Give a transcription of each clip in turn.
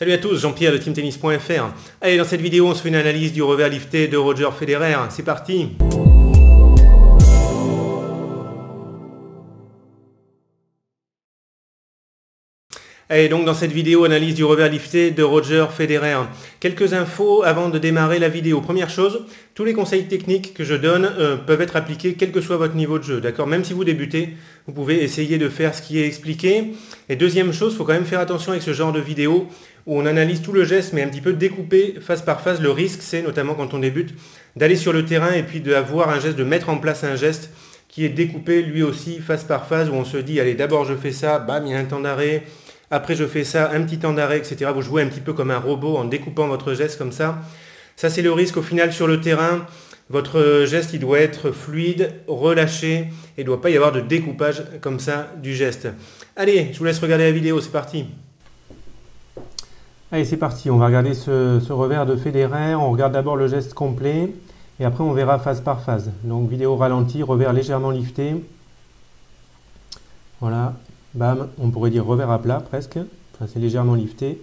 Salut à tous, Jean-Pierre de teamtennis.fr. Allez, dans cette vidéo, on se fait une analyse du revers lifté de Roger Federer. C'est parti! Allez, donc dans cette vidéo, analyse du revers lifté de Roger Federer. Quelques infos avant de démarrer la vidéo. Première chose, tous les conseils techniques que je donne peuvent être appliqués quel que soit votre niveau de jeu. D'accord? Même si vous débutez, vous pouvez essayer de faire ce qui est expliqué. Et deuxième chose, il faut quand même faire attention avec ce genre de vidéo où on analyse tout le geste, mais un petit peu découpé phase par phase. Le risque, c'est notamment quand on débute, d'aller sur le terrain et puis d'avoir un geste, de mettre en place un geste qui est découpé lui aussi phase par phase, où on se dit, allez, d'abord je fais ça, bam, il y a un temps d'arrêt. Après, je fais ça, un petit temps d'arrêt, etc. Vous jouez un petit peu comme un robot en découpant votre geste comme ça. Ça, c'est le risque au final sur le terrain. Votre geste, il doit être fluide, relâché et il ne doit pas y avoir de découpage comme ça du geste. Allez, je vous laisse regarder la vidéo, c'est parti. Allez, c'est parti. On va regarder ce revers de Federer. On regarde d'abord le geste complet et après, on verra phase par phase. Donc, vidéo ralentie, revers légèrement lifté. Voilà. Bam, on pourrait dire revers à plat presque, enfin, c'est légèrement lifté.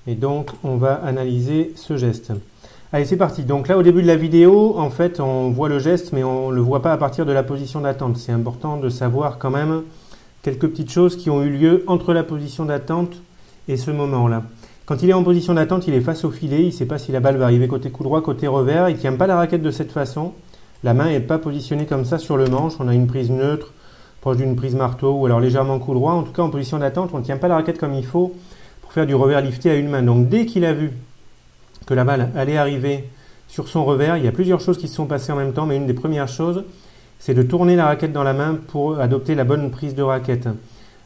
Et donc on va analyser ce geste. Allez, c'est parti. Donc là au début de la vidéo, en fait on voit le geste mais on ne le voit pas à partir de la position d'attente. C'est important de savoir quand même quelques petites choses qui ont eu lieu entre la position d'attente et ce moment-là. Quand il est en position d'attente, il est face au filet, il ne sait pas si la balle va arriver côté coup droit, côté revers, il ne tient pas la raquette de cette façon. La main n'est pas positionnée comme ça sur le manche, on a une prise neutre, proche d'une prise marteau ou alors légèrement coup droit. En tout cas, en position d'attente, on ne tient pas la raquette comme il faut pour faire du revers lifté à une main. Donc, dès qu'il a vu que la balle allait arriver sur son revers, il y a plusieurs choses qui se sont passées en même temps, mais une des premières choses, c'est de tourner la raquette dans la main pour adopter la bonne prise de raquette.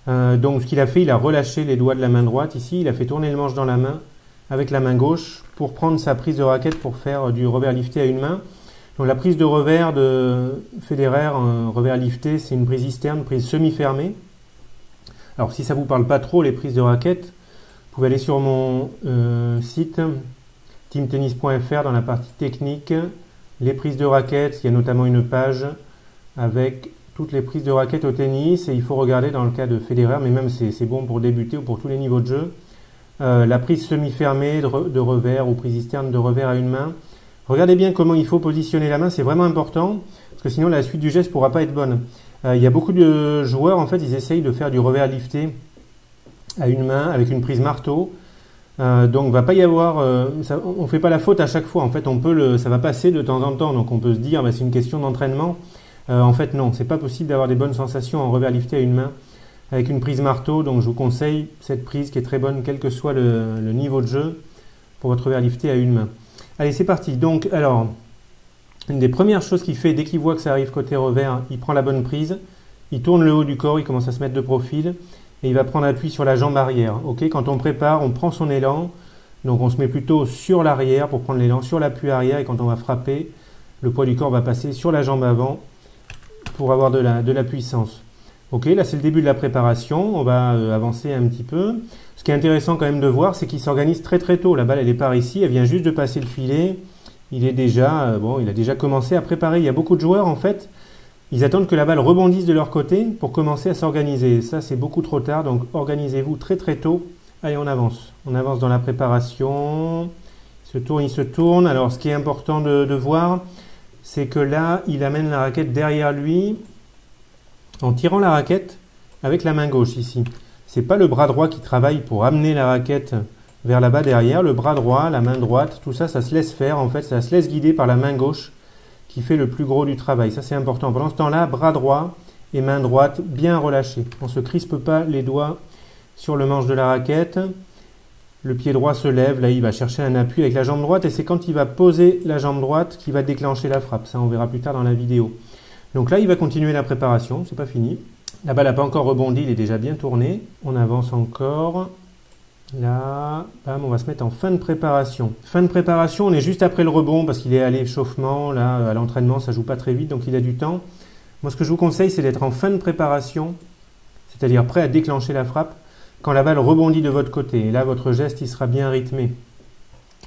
Donc, ce qu'il a fait, il a relâché les doigts de la main droite ici, il a fait tourner le manche dans la main avec la main gauche pour prendre sa prise de raquette pour faire du revers lifté à une main. Donc la prise de revers de Federer, revers lifté, c'est une prise externe, prise semi-fermée. Alors si ça ne vous parle pas trop les prises de raquette, vous pouvez aller sur mon site teamtennis.fr dans la partie technique, les prises de raquette, il y a notamment une page avec toutes les prises de raquette au tennis et il faut regarder dans le cas de Federer, mais même c'est bon pour débuter ou pour tous les niveaux de jeu, la prise semi-fermée de revers ou prise externe de revers à une main. Regardez bien comment il faut positionner la main, c'est vraiment important, parce que sinon la suite du geste ne pourra pas être bonne. Il y a beaucoup de joueurs, en fait, ils essayent de faire du revers lifté à une main avec une prise marteau. Donc, il ne va pas y avoir, on ne fait pas la faute à chaque fois. En fait, ça va passer de temps en temps. Donc, on peut se dire, c'est une question d'entraînement. En fait, non, c'est pas possible d'avoir des bonnes sensations en revers lifté à une main avec une prise marteau. Donc, je vous conseille cette prise qui est très bonne, quel que soit le niveau de jeu, pour votre revers lifté à une main. Allez, c'est parti. Donc, alors, une des premières choses qu'il fait, dès qu'il voit que ça arrive côté revers, il prend la bonne prise, il tourne le haut du corps, il commence à se mettre de profil, et il va prendre appui sur la jambe arrière. Ok, quand on prépare, on prend son élan, donc on se met plutôt sur l'arrière pour prendre l'élan, sur l'appui arrière, et quand on va frapper, le poids du corps va passer sur la jambe avant pour avoir de la puissance. Ok, là c'est le début de la préparation, on va avancer un petit peu. Ce qui est intéressant quand même de voir, c'est qu'il s'organise très très tôt. La balle elle est par ici, elle vient juste de passer le filet. Il a déjà commencé à préparer. Il y a beaucoup de joueurs en fait, ils attendent que la balle rebondisse de leur côté pour commencer à s'organiser. Ça c'est beaucoup trop tard, donc organisez-vous très très tôt. Allez, on avance. On avance dans la préparation. Il se tourne. Alors ce qui est important de voir, c'est que là, il amène la raquette derrière lui en tirant la raquette avec la main gauche ici. C'est pas le bras droit qui travaille pour amener la raquette vers là-bas derrière. Le bras droit, la main droite, tout ça, ça se laisse faire. En fait, ça se laisse guider par la main gauche qui fait le plus gros du travail. Ça, c'est important. Pendant ce temps-là, bras droit et main droite bien relâchés. On ne se crispe pas les doigts sur le manche de la raquette. Le pied droit se lève. Là, il va chercher un appui avec la jambe droite. Et c'est quand il va poser la jambe droite qu'il va déclencher la frappe. Ça, on verra plus tard dans la vidéo. Donc là, il va continuer la préparation. C'est pas fini. La balle n'a pas encore rebondi, il est déjà bien tourné. On avance encore. Là, bam, on va se mettre en fin de préparation. Fin de préparation, on est juste après le rebond parce qu'il est à l'échauffement. Là, à l'entraînement, ça ne joue pas très vite, donc il a du temps. Moi, ce que je vous conseille, c'est d'être en fin de préparation, c'est-à-dire prêt à déclencher la frappe quand la balle rebondit de votre côté. Et là, votre geste, il sera bien rythmé.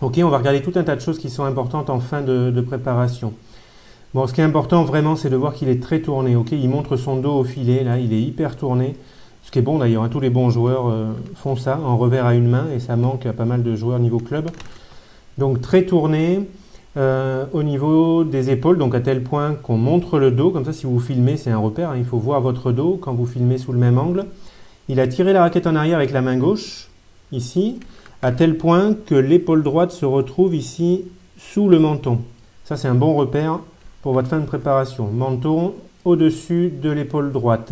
Ok, on va regarder tout un tas de choses qui sont importantes en fin de préparation. Bon, ce qui est important vraiment, c'est de voir qu'il est très tourné. Ok, il montre son dos au filet, là, il est hyper tourné. Ce qui est bon d'ailleurs, hein, tous les bons joueurs font ça en revers à une main et ça manque à pas mal de joueurs niveau club. Donc très tourné au niveau des épaules, donc à tel point qu'on montre le dos, comme ça si vous filmez c'est un repère, hein, il faut voir votre dos quand vous filmez sous le même angle. Il a tiré la raquette en arrière avec la main gauche, ici, à tel point que l'épaule droite se retrouve ici sous le menton. Ça c'est un bon repère pour votre fin de préparation. Menton au-dessus de l'épaule droite.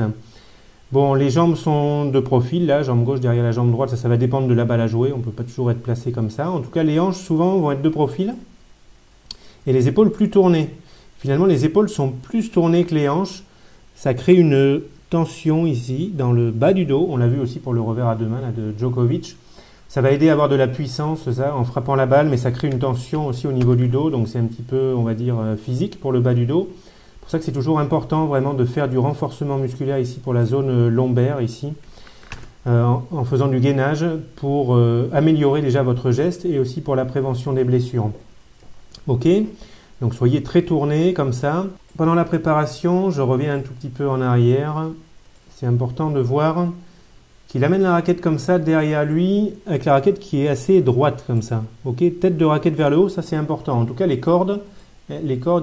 Bon, les jambes sont de profil, là, jambe gauche derrière la jambe droite, ça va dépendre de la balle à jouer, on ne peut pas toujours être placé comme ça. En tout cas, les hanches, souvent, vont être de profil, et les épaules plus tournées. Finalement, les épaules sont plus tournées que les hanches, ça crée une tension ici, dans le bas du dos, on l'a vu aussi pour le revers à deux mains là, de Djokovic. Ça va aider à avoir de la puissance, ça, en frappant la balle, mais ça crée une tension aussi au niveau du dos, donc c'est un petit peu, on va dire, physique pour le bas du dos. C'est pour ça que c'est toujours important vraiment de faire du renforcement musculaire ici pour la zone lombaire ici, en faisant du gainage pour améliorer déjà votre geste et aussi pour la prévention des blessures. Ok, donc soyez très tourné comme ça. Pendant la préparation, je reviens un tout petit peu en arrière. C'est important de voir qu'il amène la raquette comme ça derrière lui, avec la raquette qui est assez droite comme ça. Ok, tête de raquette vers le haut, ça c'est important. En tout cas, les cordes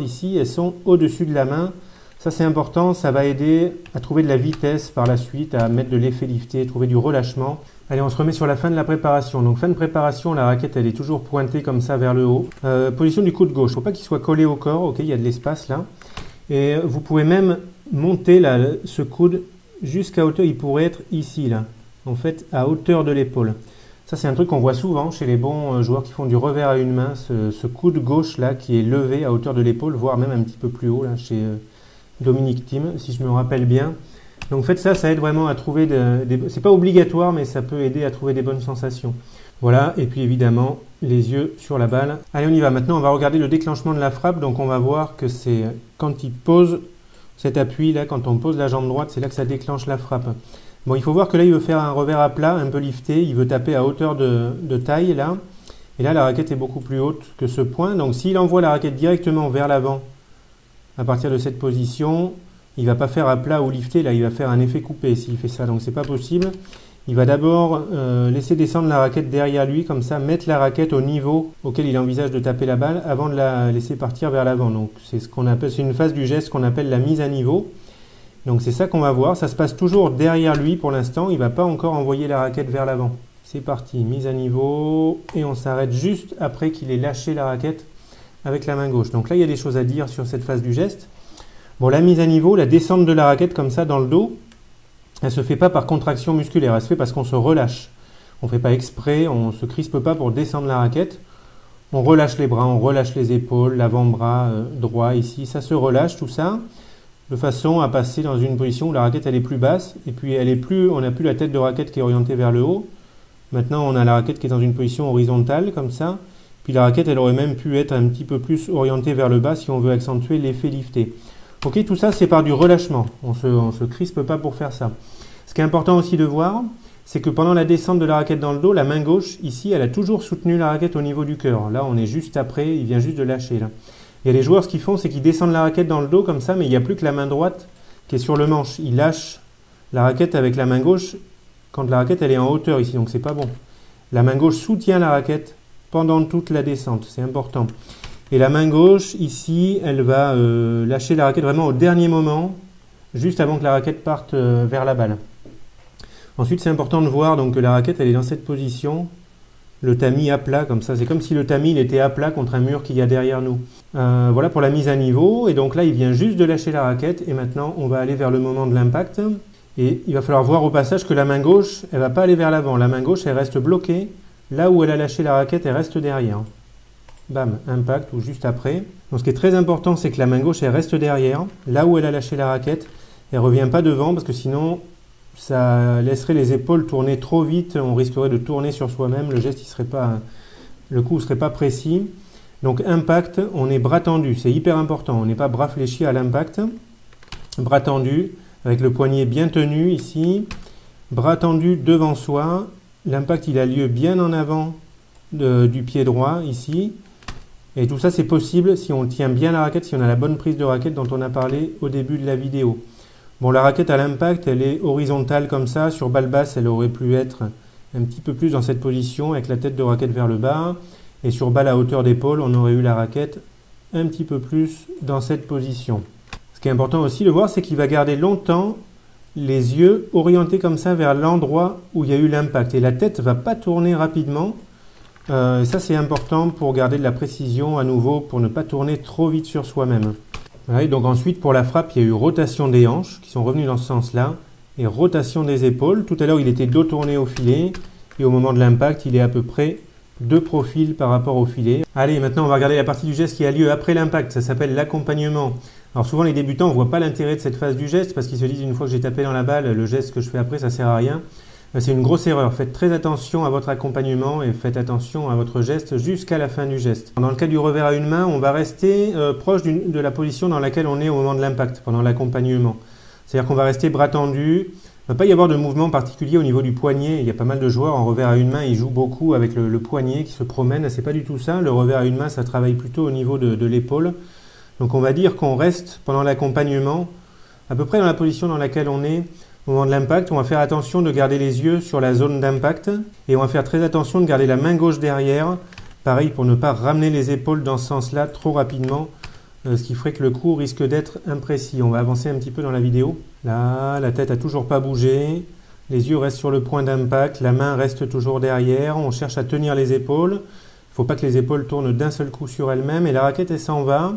ici, elles sont au-dessus de la main. Ça c'est important, ça va aider à trouver de la vitesse par la suite, à mettre de l'effet lifté, trouver du relâchement. Allez, on se remet sur la fin de la préparation. Donc fin de préparation, la raquette elle est toujours pointée comme ça vers le haut. Position du coude gauche, il ne faut pas qu'il soit collé au corps, ok, il y a de l'espace là. Et vous pouvez même monter là, ce coude jusqu'à hauteur, il pourrait être ici là, en fait à hauteur de l'épaule. Ça c'est un truc qu'on voit souvent chez les bons joueurs qui font du revers à une main, ce coude gauche là qui est levé à hauteur de l'épaule, voire même un petit peu plus haut là chez Dominic Thiem, si je me rappelle bien. Donc faites ça, ça aide vraiment à trouver c'est pas obligatoire, mais ça peut aider à trouver des bonnes sensations. Voilà, et puis évidemment, les yeux sur la balle. Allez, on y va. Maintenant, on va regarder le déclenchement de la frappe. Donc on va voir que c'est quand il pose cet appui là, quand on pose la jambe droite, c'est là que ça déclenche la frappe. Bon, il faut voir que là, il veut faire un revers à plat, un peu lifté. Il veut taper à hauteur de taille là. Et là, la raquette est beaucoup plus haute que ce point. Donc s'il envoie la raquette directement vers l'avant, à partir de cette position, il ne va pas faire à plat ou lifté, là il va faire un effet coupé s'il fait ça, donc c'est pas possible. Il va d'abord laisser descendre la raquette derrière lui, comme ça, mettre la raquette au niveau auquel il envisage de taper la balle avant de la laisser partir vers l'avant. Donc c'est ce qu'on appelle, c'est une phase du geste qu'on appelle la mise à niveau. Donc c'est ça qu'on va voir, ça se passe toujours derrière lui pour l'instant, il ne va pas encore envoyer la raquette vers l'avant. C'est parti, mise à niveau, et on s'arrête juste après qu'il ait lâché la raquette avec la main gauche. Donc là il y a des choses à dire sur cette phase du geste. Bon, la mise à niveau, la descente de la raquette comme ça dans le dos, elle ne se fait pas par contraction musculaire, elle se fait parce qu'on se relâche. On ne fait pas exprès, on ne se crispe pas pour descendre la raquette. On relâche les bras, on relâche les épaules, l'avant-bras droit ici, ça se relâche tout ça, de façon à passer dans une position où la raquette elle est plus basse, et puis on n'a plus la tête de raquette qui est orientée vers le haut. Maintenant on a la raquette qui est dans une position horizontale comme ça, puis la raquette elle aurait même pu être un petit peu plus orientée vers le bas si on veut accentuer l'effet lifté. Ok, tout ça c'est par du relâchement, on se crispe pas pour faire ça. Ce qui est important aussi de voir, c'est que pendant la descente de la raquette dans le dos, la main gauche ici, elle a toujours soutenu la raquette au niveau du cœur. Là on est juste après, il vient juste de lâcher là. Il y a des joueurs, ce qu'ils font, c'est qu'ils descendent la raquette dans le dos comme ça, mais il n'y a plus que la main droite qui est sur le manche. Ils lâchent la raquette avec la main gauche quand la raquette elle est en hauteur ici, donc c'est pas bon. La main gauche soutient la raquette pendant toute la descente, c'est important. Et la main gauche, ici, elle va lâcher la raquette vraiment au dernier moment, juste avant que la raquette parte vers la balle. Ensuite, c'est important de voir donc, que la raquette, elle est dans cette position, le tamis à plat, comme ça. C'est comme si le tamis il était à plat contre un mur qu'il y a derrière nous. Voilà pour la mise à niveau. Et donc là, il vient juste de lâcher la raquette. Et maintenant, on va aller vers le moment de l'impact. Et il va falloir voir au passage que la main gauche, elle ne va pas aller vers l'avant. La main gauche, elle reste bloquée. Là où elle a lâché la raquette, elle reste derrière. Bam, impact ou juste après. Donc ce qui est très important, c'est que la main gauche, elle reste derrière. Là où elle a lâché la raquette, elle ne revient pas devant parce que sinon, ça laisserait les épaules tourner trop vite. On risquerait de tourner sur soi-même. Le geste, le coup ne serait pas précis. Donc impact, on est bras tendu. C'est hyper important. On n'est pas bras fléchis à l'impact. Bras tendu, avec le poignet bien tenu ici. Bras tendu devant soi. L'impact, il a lieu bien en avant du pied droit ici. Et tout ça, c'est possible si on tient bien la raquette, si on a la bonne prise de raquette dont on a parlé au début de la vidéo. Bon, la raquette à l'impact, elle est horizontale comme ça. Sur balle basse, elle aurait pu être un petit peu plus dans cette position avec la tête de raquette vers le bas. Et sur balle à hauteur d'épaule, on aurait eu la raquette un petit peu plus dans cette position. Ce qui est important aussi de voir, c'est qu'il va garder longtemps les yeux orientés comme ça vers l'endroit où il y a eu l'impact. Et la tête ne va pas tourner rapidement. Et ça, c'est important pour garder de la précision à nouveau, pour ne pas tourner trop vite sur soi-même. Voilà, et donc ensuite, pour la frappe, il y a eu rotation des hanches qui sont revenues dans ce sens-là et rotation des épaules. Tout à l'heure, il était dos tourné au filet et au moment de l'impact, il est à peu près de profil par rapport au filet. Allez, maintenant, on va regarder la partie du geste qui a lieu après l'impact. Ça s'appelle l'accompagnement. Alors souvent, les débutants ne voient pas l'intérêt de cette phase du geste parce qu'ils se disent une fois que j'ai tapé dans la balle, le geste que je fais après, ça ne sert à rien. C'est une grosse erreur. Faites très attention à votre accompagnement et faites attention à votre geste jusqu'à la fin du geste. Dans le cas du revers à une main, on va rester proche de la position dans laquelle on est au moment de l'impact, pendant l'accompagnement. C'est-à-dire qu'on va rester bras tendus. Il ne va pas y avoir de mouvement particulier au niveau du poignet. Il y a pas mal de joueurs en revers à une main, ils jouent beaucoup avec le poignet qui se promène. C'est pas du tout ça. Le revers à une main, ça travaille plutôt au niveau de l'épaule. Donc on va dire qu'on reste pendant l'accompagnement à peu près dans la position dans laquelle on est au moment de l'impact. On va faire attention de garder les yeux sur la zone d'impact et on va faire très attention de garder la main gauche derrière. Pareil pour ne pas ramener les épaules dans ce sens-là trop rapidement, ce qui ferait que le coup risque d'être imprécis. On va avancer un petit peu dans la vidéo. Là, la tête n'a toujours pas bougé. Les yeux restent sur le point d'impact. La main reste toujours derrière. On cherche à tenir les épaules. Il ne faut pas que les épaules tournent d'un seul coup sur elles-mêmes. Et la raquette, elle s'en va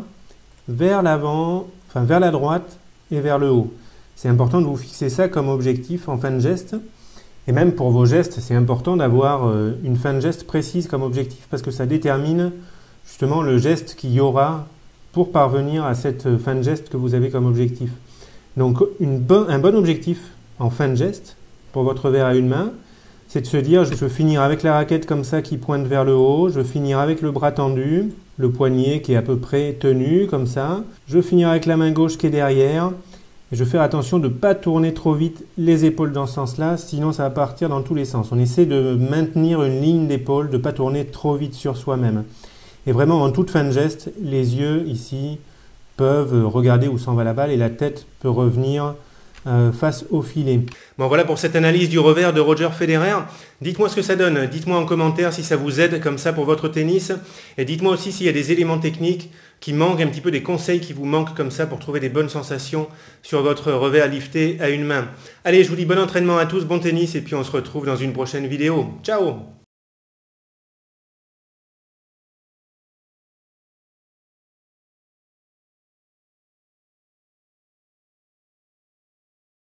vers l'avant, enfin vers la droite et vers le haut. C'est important de vous fixer ça comme objectif en fin de geste. Et même pour vos gestes, c'est important d'avoir une fin de geste précise comme objectif parce que ça détermine justement le geste qu'il y aura pour parvenir à cette fin de geste que vous avez comme objectif. Donc un bon objectif en fin de geste pour votre revers à une main, c'est de se dire je veux finir avec la raquette comme ça qui pointe vers le haut, je veux finir avec le bras tendu, le poignet qui est à peu près tenu comme ça, je veux finir avec la main gauche qui est derrière. Et je vais faire attention de ne pas tourner trop vite les épaules dans ce sens-là, sinon ça va partir dans tous les sens. On essaie de maintenir une ligne d'épaule, de ne pas tourner trop vite sur soi-même. Et vraiment, en toute fin de geste, les yeux ici peuvent regarder où s'en va la balle et la tête peut revenir face au filet. Bon, voilà pour cette analyse du revers de Roger Federer. Dites-moi ce que ça donne. Dites-moi en commentaire si ça vous aide comme ça pour votre tennis. Et dites-moi aussi s'il y a des éléments techniques qui manquent, un petit peu des conseils qui vous manquent comme ça pour trouver des bonnes sensations sur votre revers lifté à une main. Allez, je vous dis bon entraînement à tous, bon tennis et puis on se retrouve dans une prochaine vidéo. Ciao!